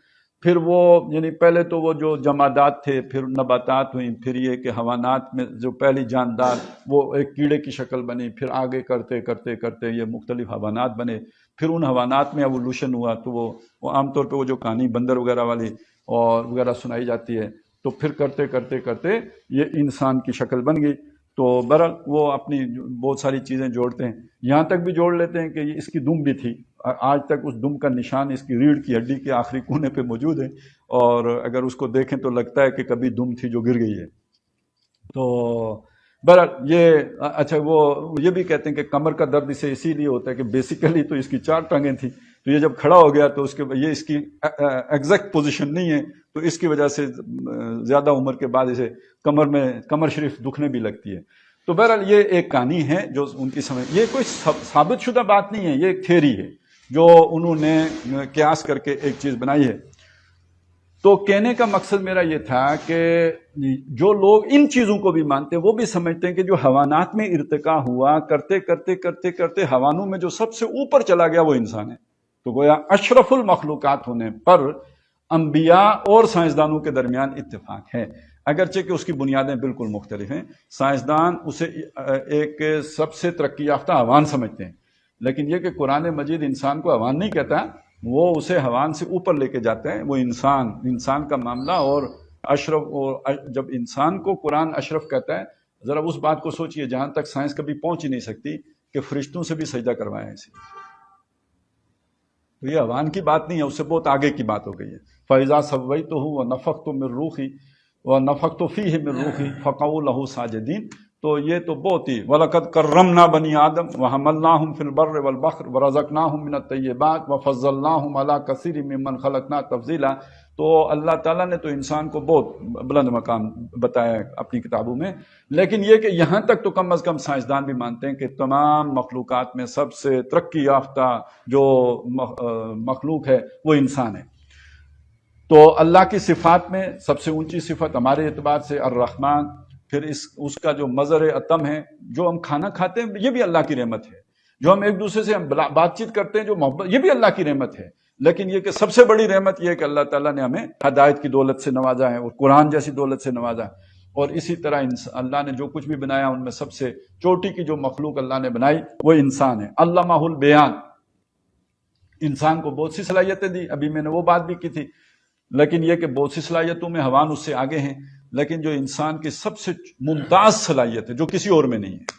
پھر وہ یعنی پہلے تو وہ جو جمادات تھے، پھر نباتات ہوئیں، پھر یہ کہ حیوانات میں جو پہلی جاندار وہ ایک کیڑے کی شکل بنی، پھر آگے کرتے کرتے کرتے یہ مختلف حیوانات بنے، پھر ان حیوانات میں ایوولوشن ہوا۔ تو وہ عام طور پہ وہ جو کہانی بندر وغیرہ والی اور وغیرہ سنائی جاتی ہے، تو پھر کرتے کرتے کرتے یہ انسان کی شکل بن گئی۔ تو بہرحال وہ اپنی بہت ساری چیزیں جوڑتے ہیں، یہاں تک بھی جوڑ لیتے ہیں کہ اس کی دم بھی تھی، آج تک اس دم کا نشان اس کی ریڑھ کی ہڈی کے آخری کونے پہ موجود ہے، اور اگر اس کو دیکھیں تو لگتا ہے کہ کبھی دم تھی جو گر گئی ہے۔ تو بہرحال یہ اچھا وہ یہ بھی کہتے ہیں کہ کمر کا درد اسے اسی لیے ہوتا ہے کہ بیسیکلی تو اس کی 4 ٹانگیں تھیں، تو یہ جب کھڑا ہو گیا تو یہ اس کی ایگزیکٹ پوزیشن نہیں ہے، تو اس کی وجہ سے زیادہ عمر کے بعد اسے کمر شریف دکھنے بھی لگتی ہے۔ تو بہرحال یہ ایک کہانی ہے جو ان کی سمجھ، یہ کوئی ثابت شدہ بات نہیں ہے، یہ ایک تھیوری ہے جو انہوں نے قیاس کر کے ایک چیز بنائی ہے۔ تو کہنے کا مقصد میرا یہ تھا کہ جو لوگ ان چیزوں کو بھی مانتے ہیں وہ بھی سمجھتے ہیں کہ جو حیوانات میں ارتقا ہوا کرتے کرتے کرتے کرتے حیوانوں میں جو سب سے اوپر چلا گیا وہ انسان ہے. تو گویا اشرف المخلوقات ہونے پر انبیاء اور سائنسدانوں کے درمیان اتفاق ہے، اگرچہ کہ اس کی بنیادیں بالکل مختلف ہیں. سائنسدان اسے ایک سب سے ترقی یافتہ حیوان سمجھتے ہیں، لیکن یہ کہ قرآن مجید انسان کو حیوان نہیں کہتا، وہ اسے حیوان سے اوپر لے کے جاتے ہیں. وہ انسان کا معاملہ اور اشرف، اور جب انسان کو قرآن اشرف کہتا ہے، ذرا اس بات کو سوچئے جہاں تک سائنس کبھی پہنچ ہی نہیں سکتی کہ فرشتوں سے بھی سجدہ کروائیں اسے. تو یہ حیوان کی بات نہیں ہے، اس سے بہت آگے کی بات ہو گئی ہے. فَإِذَا سَوَّيْتُهُ وَنَفَخْتُ مِن رُّوحِي وَنَفَخْتُ فِيهِ مِن رُّوحِي فَقَعُوا لَهُ سَاجِدِينَ. تو یہ تو بہت ہی وَلَقَدْ كَرَّمْنَا بَنِي آدَمَ وَحَمَلْنَاهُمْ فِي الْبَرِّ وَالْبَحْرِ وَرَزَقْنَاهُمْ مِنَ الطَّيِّبَاتِ وَفَضَّلْنَاهُمْ عَلَىٰ كَثِيرٍ مِّمَّنْ خَلَقْنَا تَفْضِيلًا. تو اللہ تعالیٰ نے تو انسان کو بہت بلند مقام بتایا ہے اپنی کتابوں میں، لیکن یہ کہ یہاں تک تو کم از کم سائنسدان بھی مانتے ہیں کہ تمام مخلوقات میں سب سے ترقی یافتہ جو مخلوق ہے وہ انسان ہے. تو اللہ کی صفات میں سب سے اونچی صفت ہمارے اعتبار سے الرحمن، پھر اس کا جو مظہر اتم ہے، جو ہم کھانا کھاتے ہیں یہ بھی اللہ کی رحمت ہے، جو ہم ایک دوسرے سے بات چیت کرتے ہیں جو محبت، یہ بھی اللہ کی رحمت ہے. لیکن یہ کہ سب سے بڑی رحمت یہ ہے کہ اللہ تعالیٰ نے ہمیں ہدایت کی دولت سے نوازا ہے اور قرآن جیسی دولت سے نوازا ہے. اور اسی طرح اللہ نے جو کچھ بھی بنایا ان میں سب سے چوٹی کی جو مخلوق اللہ نے بنائی وہ انسان ہے. علمہ البیان، انسان کو بہت سی صلاحیتیں دی، ابھی میں نے وہ بات بھی کی تھی. لیکن یہ کہ بہت سی صلاحیتوں میں حیوان اس سے آگے ہیں، لیکن جو انسان کی سب سے ممتاز صلاحیت ہے جو کسی اور میں نہیں ہے،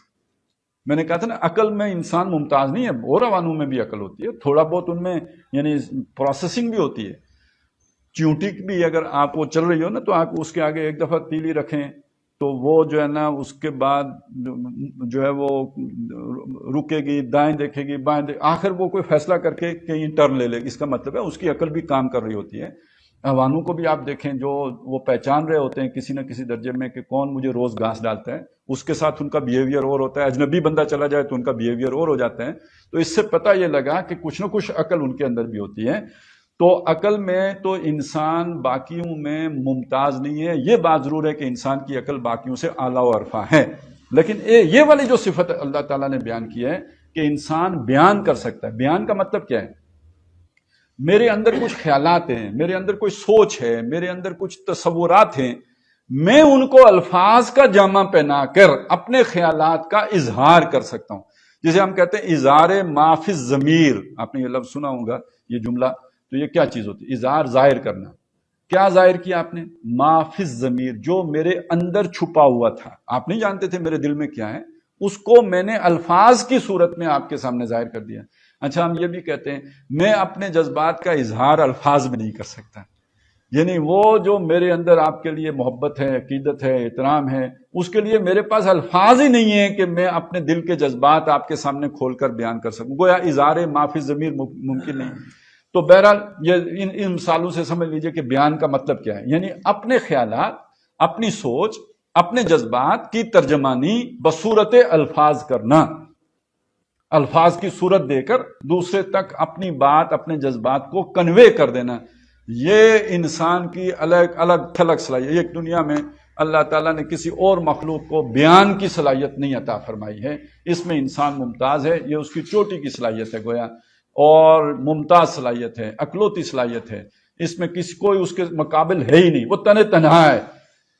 میں نے کہا تھا نا عقل میں انسان ممتاز نہیں ہے، اور حیوانوں میں بھی عقل ہوتی ہے، تھوڑا بہت ان میں یعنی پروسیسنگ بھی ہوتی ہے. چیونٹی بھی اگر آپ وہ چل رہی ہو نا تو آپ اس کے آگے ایک دفعہ تیلی رکھیں تو وہ جو ہے نا اس کے بعد جو ہے وہ رکے گی، دائیں دیکھے گی بائیں آخر وہ کوئی فیصلہ کر کے کہیں ٹرن لے لے گی. اس کا مطلب ہے اس کی عقل بھی کام کر رہی ہوتی ہے. حیوانوں کو بھی آپ دیکھیں جو وہ پہچان رہے ہوتے ہیں کسی نہ کسی درجے میں کہ کون مجھے روز گھاس ڈالتا ہے، اس کے ساتھ ان کا بیہیویئر اور ہوتا ہے. اجنبی بندہ چلا جائے تو ان کا بیہیویئر اور ہو جاتا ہے. تو اس سے پتہ یہ لگا کہ کچھ نہ کچھ عقل ان کے اندر بھی ہوتی ہے. تو عقل میں تو انسان باقیوں میں ممتاز نہیں ہے. یہ بات ضرور ہے کہ انسان کی عقل باقیوں سے اعلیٰ و ارفع ہے، لیکن یہ والی جو صفت اللہ تعالیٰ نے بیان کی ہے کہ انسان بیان کر سکتا ہے. بیان کا مطلب کیا ہے؟ میرے اندر کچھ خیالات ہیں، میرے اندر کوئی سوچ ہے، میرے اندر کچھ تصورات ہیں، میں ان کو الفاظ کا جامہ پہنا کر اپنے خیالات کا اظہار کر سکتا ہوں. جسے ہم کہتے ہیں اظہار ما فی الضمیر. آپ نے یہ لفظ سنا ہوگا، یہ جملہ. تو یہ کیا چیز ہوتی ہے؟ اظہار، ظاہر کرنا. کیا ظاہر کیا آپ نے؟ ما فی الضمیر، جو میرے اندر چھپا ہوا تھا، آپ نہیں جانتے تھے میرے دل میں کیا ہے، اس کو میں نے الفاظ کی صورت میں آپ کے سامنے ظاہر کر دیا. اچھا، ہم یہ بھی کہتے ہیں میں اپنے جذبات کا اظہار الفاظ میں نہیں کر سکتا. یعنی وہ جو میرے اندر آپ کے لیے محبت ہے، عقیدت ہے، احترام ہے، اس کے لیے میرے پاس الفاظ ہی نہیں ہیں کہ میں اپنے دل کے جذبات آپ کے سامنے کھول کر بیان کر سکوں. گویا اظہار ما فی الضمیر ممکن نہیں. تو بہرحال یہ ان مثالوں سے سمجھ لیجئے کہ بیان کا مطلب کیا ہے. یعنی اپنے خیالات، اپنی سوچ، اپنے جذبات کی ترجمانی بصورت الفاظ کرنا، الفاظ کی صورت دے کر دوسرے تک اپنی بات، اپنے جذبات کو کنوے کر دینا. یہ انسان کی الگ الگ تھلگ صلاحیت. ایک دنیا میں اللہ تعالیٰ نے کسی اور مخلوق کو بیان کی صلاحیت نہیں عطا فرمائی ہے. اس میں انسان ممتاز ہے، یہ اس کی چوٹی کی صلاحیت ہے گویا، اور ممتاز صلاحیت ہے، اکلوتی صلاحیت ہے. اس میں کسی کوئی اس کے مقابل ہے ہی نہیں، وہ تنہا ہے.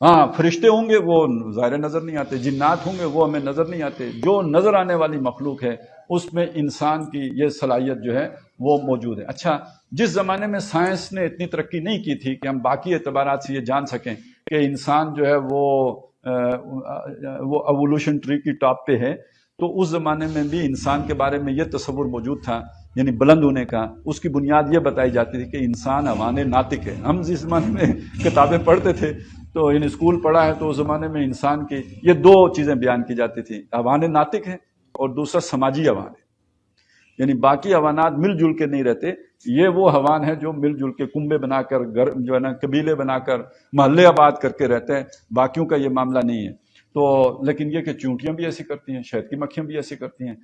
ہاں، فرشتے ہوں گے وہ ظاہر نظر نہیں آتے، جنات ہوں گے وہ ہمیں نظر نہیں آتے. جو نظر آنے والی مخلوق ہے اس میں انسان کی یہ صلاحیت جو ہے وہ موجود ہے. اچھا، جس زمانے میں سائنس نے اتنی ترقی نہیں کی تھی کہ ہم باقی اعتبارات سے یہ جان سکیں کہ انسان جو ہے وہ ایوولوشن ٹری کی ٹاپ پہ ہے، تو اس زمانے میں بھی انسان کے بارے میں یہ تصور موجود تھا، یعنی بلند ہونے کا. اس کی بنیاد یہ بتائی جاتی تھی کہ انسان حیوان ناطق ہے. ہم جس زمانے میں کتابیں پڑھتے تھے تو یعنی اسکول پڑھا ہے، تو اس زمانے میں انسان کی یہ دو چیزیں بیان کی جاتی تھی، حیوان ناطق ہے اور دوسرا سماجی حیوان ہے. یعنی باقی حیوانات مل جل کے نہیں رہتے، یہ وہ حیوان ہے جو مل جل کے کنبے بنا کر، گھر جو ہے نا قبیلے بنا کر، محلے آباد کر کے رہتے ہیں. باقیوں کا یہ معاملہ نہیں ہے. تو لیکن یہ کہ چونٹیاں بھی ایسی کرتی ہیں، شہد کی مکھیاں بھی ایسی کرتی ہیں.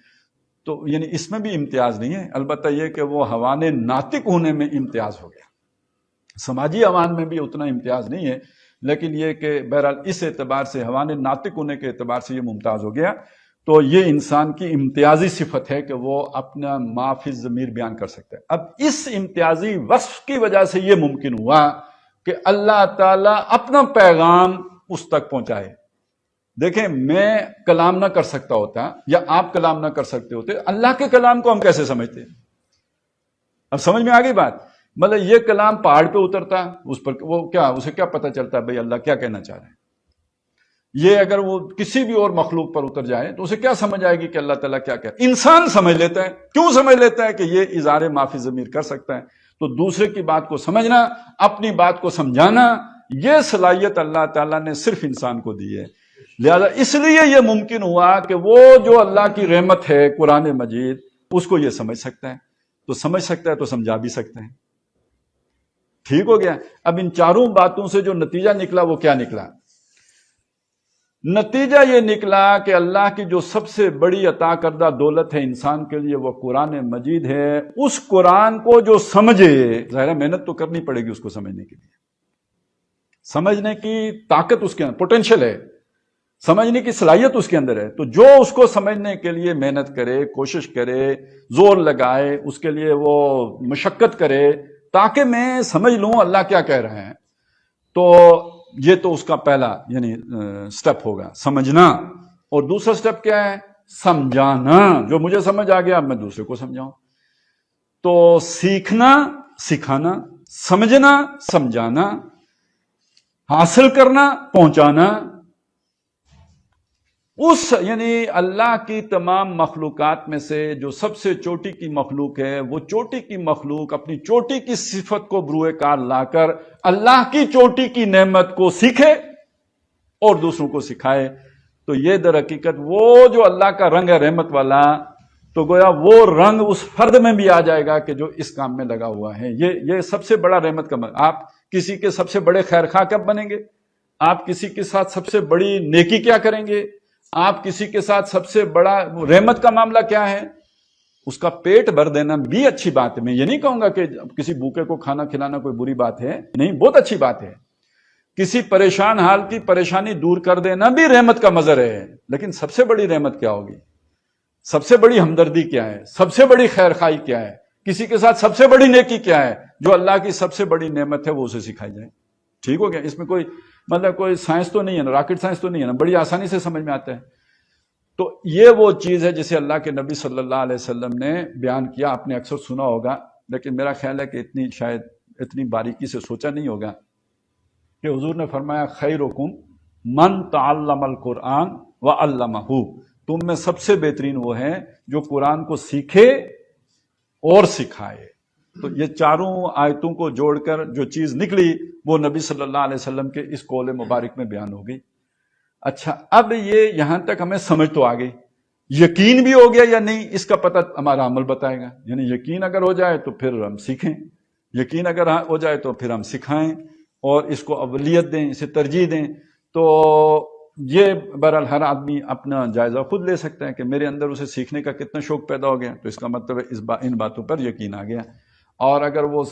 تو یعنی اس میں بھی امتیاز نہیں ہے، البتہ یہ کہ وہ حیوان ناطق ہونے میں امتیاز ہو گیا. سماجی عوام میں بھی اتنا امتیاز نہیں ہے، لیکن یہ کہ بہرحال اس اعتبار سے حیوان ناطق ہونے کے اعتبار سے یہ ممتاز ہو گیا. تو یہ انسان کی امتیازی صفت ہے کہ وہ اپنا ما فی الضمیر بیان کر سکتا ہے. اب اس امتیازی وصف کی وجہ سے یہ ممکن ہوا کہ اللہ تعالیٰ اپنا پیغام اس تک پہنچائے. دیکھیں، میں کلام نہ کر سکتا ہوتا یا آپ کلام نہ کر سکتے ہوتے، اللہ کے کلام کو ہم کیسے سمجھتے؟ اب سمجھ میں آ گئی بات. مطلب یہ کلام پہاڑ پہ اترتا، اس پر وہ کیا، اسے کیا پتہ چلتا ہے بھئی اللہ کیا کہنا چاہ رہے ہیں. یہ اگر وہ کسی بھی اور مخلوق پر اتر جائے تو اسے کیا سمجھ آئے گی کہ اللہ تعالیٰ کیا کہہ رہا ہے؟ انسان سمجھ لیتا ہے. کیوں سمجھ لیتا ہے؟ کہ یہ اظہار ما فی الضمیر کر سکتا ہے. تو دوسرے کی بات کو سمجھنا، اپنی بات کو سمجھانا، یہ صلاحیت اللہ تعالیٰ نے صرف انسان کو دی ہے. لہذا اس لیے یہ ممکن ہوا کہ وہ جو اللہ کی رحمت ہے قرآن مجید، اس کو یہ سمجھ سکتا ہے. تو سمجھ سکتا ہے تو سمجھا بھی سکتا ہے. ٹھیک ہو گیا. اب ان چاروں باتوں سے جو نتیجہ نکلا وہ کیا نکلا؟ نتیجہ یہ نکلا کہ اللہ کی جو سب سے بڑی عطا کردہ دولت ہے انسان کے لیے وہ قرآن مجید ہے. اس قرآن کو جو سمجھے، ظاہر محنت تو کرنی پڑے گی اس کو سمجھنے کے لیے. سمجھنے کی طاقت اس کے اندر، پوٹینشل ہے، سمجھنے کی صلاحیت اس کے اندر ہے. تو جو اس کو سمجھنے کے لیے محنت کرے، کوشش کرے، زور لگائے، اس کے لیے وہ مشقت کرے تاکہ میں سمجھ لوں اللہ کیا کہہ رہے ہیں، تو یہ تو اس کا پہلا یعنی سٹیپ ہوگا، سمجھنا. اور دوسرا سٹیپ کیا ہے؟ سمجھانا. جو مجھے سمجھ آ گیا اب میں دوسرے کو سمجھاؤں. تو سیکھنا، سکھانا، سمجھنا، سمجھانا، حاصل کرنا، پہنچانا. اس یعنی اللہ کی تمام مخلوقات میں سے جو سب سے چوٹی کی مخلوق ہے، وہ چوٹی کی مخلوق اپنی چوٹی کی صفت کو بروئے کار لا کر اللہ کی چوٹی کی نعمت کو سیکھے اور دوسروں کو سکھائے. تو یہ در حقیقت وہ جو اللہ کا رنگ ہے رحمت والا، تو گویا وہ رنگ اس فرد میں بھی آ جائے گا کہ جو اس کام میں لگا ہوا ہے. یہ سب سے بڑا رحمت کا آپ کسی کے سب سے بڑے خیر خواہ کب بنیں گے؟ آپ کسی کے ساتھ سب سے بڑی نیکی کیا کریں گے؟ آپ کسی کے ساتھ سب سے بڑا رحمت کا معاملہ کیا ہے؟ اس کا پیٹ بھر دینا بھی اچھی بات ہے. میں یہ نہیں کہوں گا کہ کسی بھوکے کو کھانا کھلانا کوئی بری بات ہے، نہیں، بہت اچھی بات ہے. کسی پریشان حال کی پریشانی دور کر دینا بھی رحمت کا مظہر ہے. لیکن سب سے بڑی رحمت کیا ہوگی؟ سب سے بڑی ہمدردی کیا ہے؟ سب سے بڑی خیر خواہی کیا ہے؟ کسی کے ساتھ سب سے بڑی نیکی کیا ہے؟ جو اللہ کی سب سے بڑی نعمت ہے وہ اسے سکھائی جائے. ٹھیک ہو گیا. اس میں کوئی مطلب کوئی سائنس تو نہیں ہے نا، راکٹ سائنس تو نہیں ہے نا، بڑی آسانی سے سمجھ میں آتا ہے. تو یہ وہ چیز ہے جسے اللہ کے نبی صلی اللہ علیہ وسلم نے بیان کیا. آپ نے اکثر سنا ہوگا، لیکن میرا خیال ہے کہ اتنی باریکی سے سوچا نہیں ہوگا کہ حضور نے فرمایا خیرکم من تعلم القرآن وعلمہ. تم میں سب سے بہترین وہ ہے جو قرآن کو سیکھے اور سکھائے. تو یہ چاروں آیتوں کو جوڑ کر جو چیز نکلی وہ نبی صلی اللہ علیہ وسلم کے اس قول مبارک میں بیان ہو گئی. اچھا، اب یہ یہاں تک ہمیں سمجھ تو آ گئی. یقین بھی ہو گیا یا نہیں اس کا پتہ ہمارا عمل بتائے گا. یعنی یقین اگر ہو جائے تو پھر ہم سیکھیں، یقین اگر ہو جائے تو پھر ہم سکھائیں اور اس کو اولویت دیں، اسے ترجیح دیں. تو یہ بہرحال ہر آدمی اپنا جائزہ خود لے سکتا ہے کہ میرے اندر اسے سیکھنے کا کتنا شوق پیدا ہو گیا. تو اس کا مطلب ہے ان باتوں پر یقین آ گیا. اور اگر وہ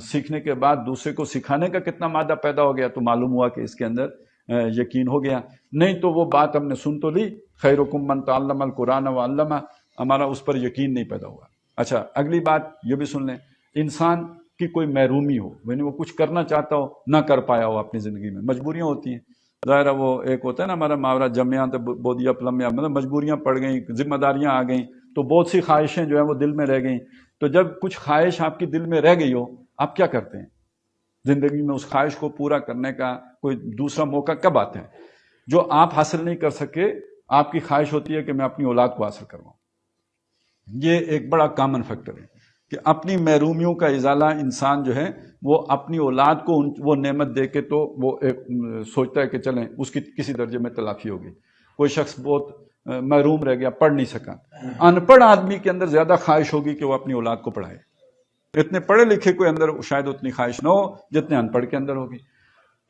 سیکھنے کے بعد دوسرے کو سکھانے کا کتنا مادہ پیدا ہو گیا تو معلوم ہوا کہ اس کے اندر یقین ہو گیا. نہیں تو وہ بات ہم نے سن تو لی، خیرکم من تعلم القرآن وعلمہ، ہمارا اس پر یقین نہیں پیدا ہوا. اچھا، اگلی بات یہ بھی سن لیں. انسان کی کوئی محرومی ہو، یعنی وہ کچھ کرنا چاہتا ہو نہ کر پایا ہو اپنی زندگی میں، مجبوریاں ہوتی ہیں. ظاہر ہے وہ ایک ہوتا ہے نا ہمارا محاورہ جمعیاں تو بودیا پلمیا، مطلب مجبوریاں پڑ گئیں، ذمہ داریاں آ گئیں، تو بہت سی خواہشیں جو ہیں وہ دل میں رہ گئیں. تو جب کچھ خواہش آپ کی دل میں رہ گئی ہو، آپ کیا کرتے ہیں زندگی میں؟ اس خواہش کو پورا کرنے کا کوئی دوسرا موقع کب آتا ہے؟ جو آپ حاصل نہیں کر سکے، آپ کی خواہش ہوتی ہے کہ میں اپنی اولاد کو حاصل کرواؤں. یہ ایک بڑا کامن فیکٹر ہے کہ اپنی محرومیوں کا ازالہ انسان جو ہے وہ اپنی اولاد کو وہ نعمت دے کے تو وہ ایک سوچتا ہے کہ چلیں اس کی کسی درجے میں تلافی ہوگی. کوئی شخص بہت محروم رہ گیا، پڑھ نہیں سکا، ان پڑھ آدمی کے اندر زیادہ خواہش ہوگی کہ وہ اپنی اولاد کو پڑھائے. اتنے پڑھے لکھے کوئی اندر شاید اتنی خواہش نہ ہو جتنے ان پڑھ کے اندر ہوگی.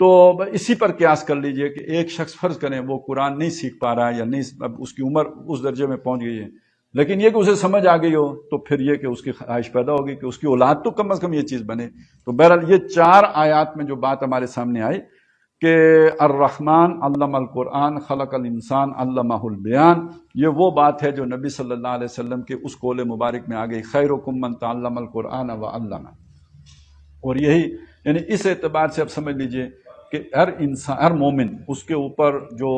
تو اسی پر قیاس کر لیجئے کہ ایک شخص فرض کریں وہ قرآن نہیں سیکھ پا رہا ہے یا نہیں، اب اس کی عمر اس درجے میں پہنچ گئی ہے، لیکن یہ کہ اسے سمجھ آ گئی ہو تو پھر یہ کہ اس کی خواہش پیدا ہوگی کہ اس کی اولاد تو کم از کم یہ چیز بنے. تو بہرحال یہ 4 آیات میں جو بات ہمارے سامنے آئی کہ الرحمن علم القرآن خلق الانسان علمہ البیان، یہ وہ بات ہے جو نبی صلی اللہ علیہ وسلم کے اس قول مبارک میں آ گئی، خیرکم من تعلم القرآن وعلمہ. اور یہی یعنی اس اعتبار سے اب سمجھ لیجئے کہ ہر انسان، ہر مومن، اس کے اوپر جو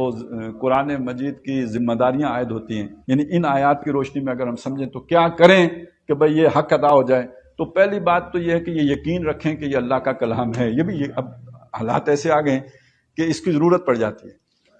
قرآن مجید کی ذمہ داریاں عائد ہوتی ہیں، یعنی ان آیات کی روشنی میں اگر ہم سمجھیں تو کیا کریں کہ بھئی یہ حق ادا ہو جائے. تو پہلی بات تو یہ ہے کہ یہ یقین رکھیں کہ یہ اللہ کا کلام ہے. یہ بھی اب حالات ایسے آ گئے کہ اس کی ضرورت پڑ جاتی ہے،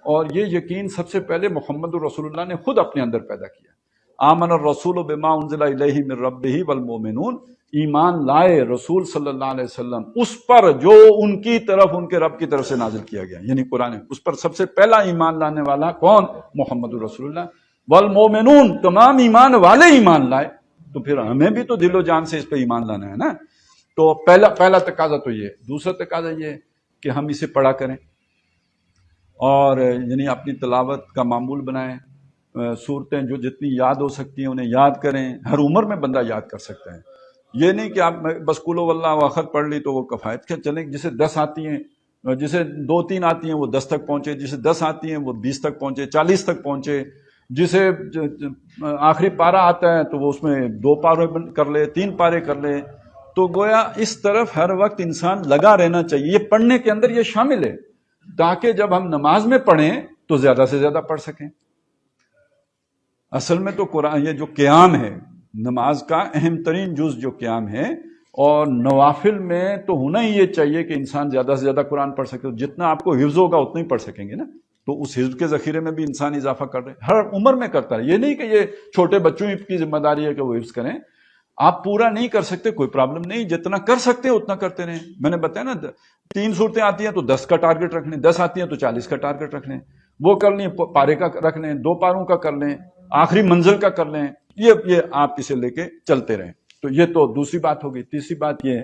اور یہ یقین سب سے پہلے محمد رسول اللہ نے خود اپنے اندر پیدا کیا. آمن الرسول بما انزل الیہ من ربہ والمؤمنون، ایمان لائے رسول صلی اللہ علیہ وسلم اس پر جو ان کی طرف، ان کے رب کی طرف سے نازل کیا گیا، یعنی قرآن. اس پر سب سے پہلا ایمان لانے والا کون؟ محمد رسول اللہ. والمؤمنون، تمام ایمان والے ایمان لائے. تو پھر ہمیں بھی تو دل و جان سے اس پہ ایمان لانا ہے نا. تو پہلا تقاضا تو یہ. دوسرا تقاضا یہ کہ ہم اسے پڑھا کریں اور یعنی اپنی تلاوت کا معمول بنائیں. صورتیں جو جتنی یاد ہو سکتی ہیں انہیں یاد کریں. ہر عمر میں بندہ یاد کر سکتا ہے. یہ نہیں کہ آپ بس قل ہو اللہ آخر پڑھ لی تو وہ کفایت. کیا چلیں، جسے 10 آتی ہیں، جسے 2-3 آتی ہیں وہ 10 تک پہنچے، جسے 10 آتی ہیں وہ 20 تک پہنچے، 40 تک پہنچے. جسے آخری پارہ آتا ہے تو وہ اس میں 2 پارے کر لے، 3 پارے کر لے. تو گویا اس طرف ہر وقت انسان لگا رہنا چاہیے. یہ پڑھنے کے اندر یہ شامل ہے تاکہ جب ہم نماز میں پڑھیں تو زیادہ سے زیادہ پڑھ سکیں. اصل میں تو قرآن، یہ جو قیام ہے نماز کا اہم ترین جز جو قیام ہے، اور نوافل میں تو ہونا ہی یہ چاہیے کہ انسان زیادہ سے زیادہ قرآن پڑھ سکے. جتنا آپ کو حفظ ہوگا اتنا ہی پڑھ سکیں گے نا. تو اس حفظ کے ذخیرے میں بھی انسان اضافہ کر رہے، ہر عمر میں کرتا ہے. یہ نہیں کہ یہ چھوٹے بچوں کی ذمہ داری ہے کہ وہ حفظ کریں. آپ پورا نہیں کر سکتے کوئی پرابلم نہیں، جتنا کر سکتے ہیں اتنا کرتے رہیں. میں نے بتایا نا 3 صورتیں آتی ہیں تو 10 کا ٹارگٹ رکھ لیں، 10 آتی ہیں تو 40 کا ٹارگٹ رکھ لیں. وہ کر لیں، پارے کا رکھ لیں، 2 پاروں کا کر لیں، آخری منزل کا کر لیں. یہ آپ اسے لے کے چلتے رہیں. تو یہ تو دوسری بات ہوگی. تیسری بات یہ ہے،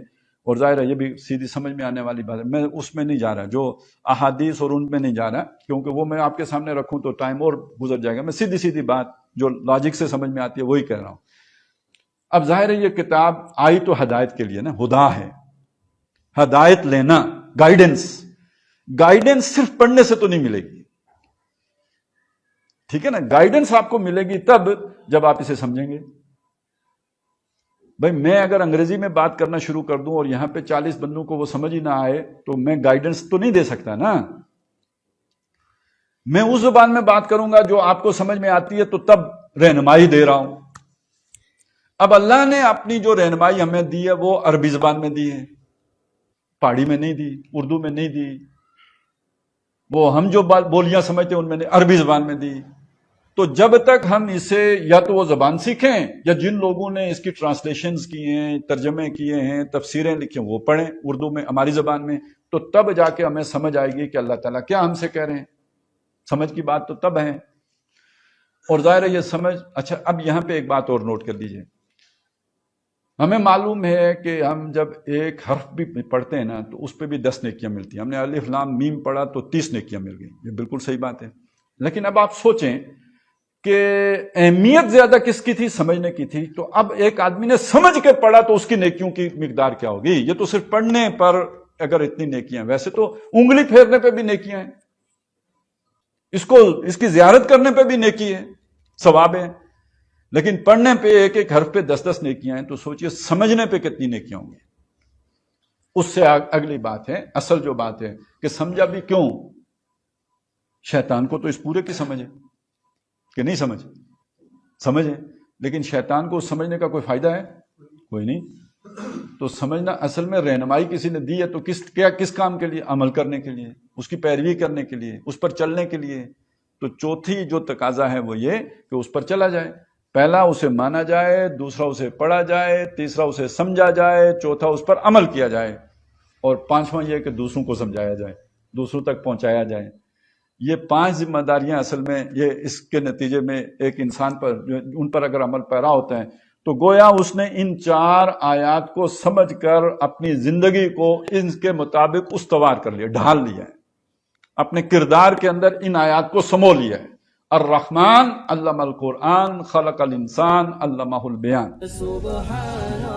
اور ظاہر ہے یہ بھی سیدھی سمجھ میں آنے والی بات ہے، میں اس میں نہیں جا رہا، جو احادیث اور ان میں نہیں جا رہا، کیونکہ وہ میں آپ کے سامنے رکھوں تو ٹائم اور گزر جائے گا. میں سیدھی بات جو لاجک سے سمجھ میں آتی ہے وہی کہہ رہا ہوں. اب ظاہر ہے یہ کتاب آئی تو ہدایت کے لیے نا، ہدا ہے، ہدایت لینا، گائیڈنس صرف پڑھنے سے تو نہیں ملے گی. ٹھیک ہے نا، گائیڈنس آپ کو ملے گی تب جب آپ اسے سمجھیں گے. بھائی میں اگر انگریزی میں بات کرنا شروع کر دوں اور یہاں پہ 40 بندوں کو وہ سمجھ ہی نہ آئے تو میں گائیڈنس تو نہیں دے سکتا نا. میں اس زبان میں بات کروں گا جو آپ کو سمجھ میں آتی ہے تو تب رہنمائی دے رہا ہوں. اب اللہ نے اپنی جو رہنمائی ہمیں دی ہے وہ عربی زبان میں دی ہے، پہاڑی میں نہیں دی، اردو میں نہیں دی. وہ ہم جو بولیاں سمجھتے ہیں ان میں نے عربی زبان میں دی. تو جب تک ہم اسے یا تو وہ زبان سیکھیں یا جن لوگوں نے اس کی ٹرانسلیشنز کی ہیں، ترجمے کیے ہیں، تفسیریں لکھی ہیں وہ پڑھیں اردو میں، ہماری زبان میں، تو تب جا کے ہمیں سمجھ آئے گی کہ اللہ تعالیٰ کیا ہم سے کہہ رہے ہیں. سمجھ کی بات تو تب ہے. اور ظاہر ہے یہ سمجھ. اچھا اب یہاں پہ ایک بات اور نوٹ کر لیجئے. ہمیں معلوم ہے کہ ہم جب ایک حرف بھی پڑھتے ہیں نا تو اس پہ بھی 10 نیکیاں ملتی ہیں. ہم نے الف لام میم پڑھا تو 30 نیکیاں مل گئی. یہ بالکل صحیح بات ہے. لیکن اب آپ سوچیں کہ اہمیت زیادہ کس کی تھی؟ سمجھنے کی تھی. تو اب ایک آدمی نے سمجھ کے پڑھا تو اس کی نیکیوں کی مقدار کیا ہوگی؟ یہ تو صرف پڑھنے پر اگر اتنی نیکیاں ہیں، ویسے تو انگلی پھیرنے پہ بھی نیکیاں ہیں، اس کی زیارت کرنے پہ بھی نیکی ہے، ثواب ہے. لیکن پڑھنے پہ ایک ایک حرف پہ 10 نیکیاں ہیں. تو سوچئے سمجھنے پہ کتنی نیکیاں ہوں گی. اس سے اگلی بات ہے، اصل جو بات ہے کہ سمجھا بھی کیوں؟ شیطان کو تو اس پورے کی سمجھ ہے کہ نہیں سمجھ ہے، لیکن شیطان کو سمجھنے کا کوئی فائدہ ہے؟ کوئی نہیں. تو سمجھنا اصل میں رہنمائی کسی نے دی ہے تو کس کام کے لیے؟ عمل کرنے کے لیے، اس کی پیروی کرنے کے لیے، اس پر چلنے کے لیے. تو چوتھی جو تقاضا ہے وہ یہ کہ اس پر چلا جائے. پہلا اسے مانا جائے، دوسرا اسے پڑھا جائے، تیسرا اسے سمجھا جائے، چوتھا اس پر عمل کیا جائے، اور 5واں یہ کہ دوسروں کو سمجھایا جائے، دوسروں تک پہنچایا جائے. یہ 5 ذمہ داریاں اصل میں یہ اس کے نتیجے میں ایک انسان پر ان پر اگر عمل پیرا ہوتا ہے تو گویا اس نے ان 4 آیات کو سمجھ کر اپنی زندگی کو ان کے مطابق استوار کر لیا، ڈھال لیا ہے، اپنے کردار کے اندر ان آیات کو سمو لیا ہے. الرحمن علم القرآن خلق الانسان علمہ البیان. سبحان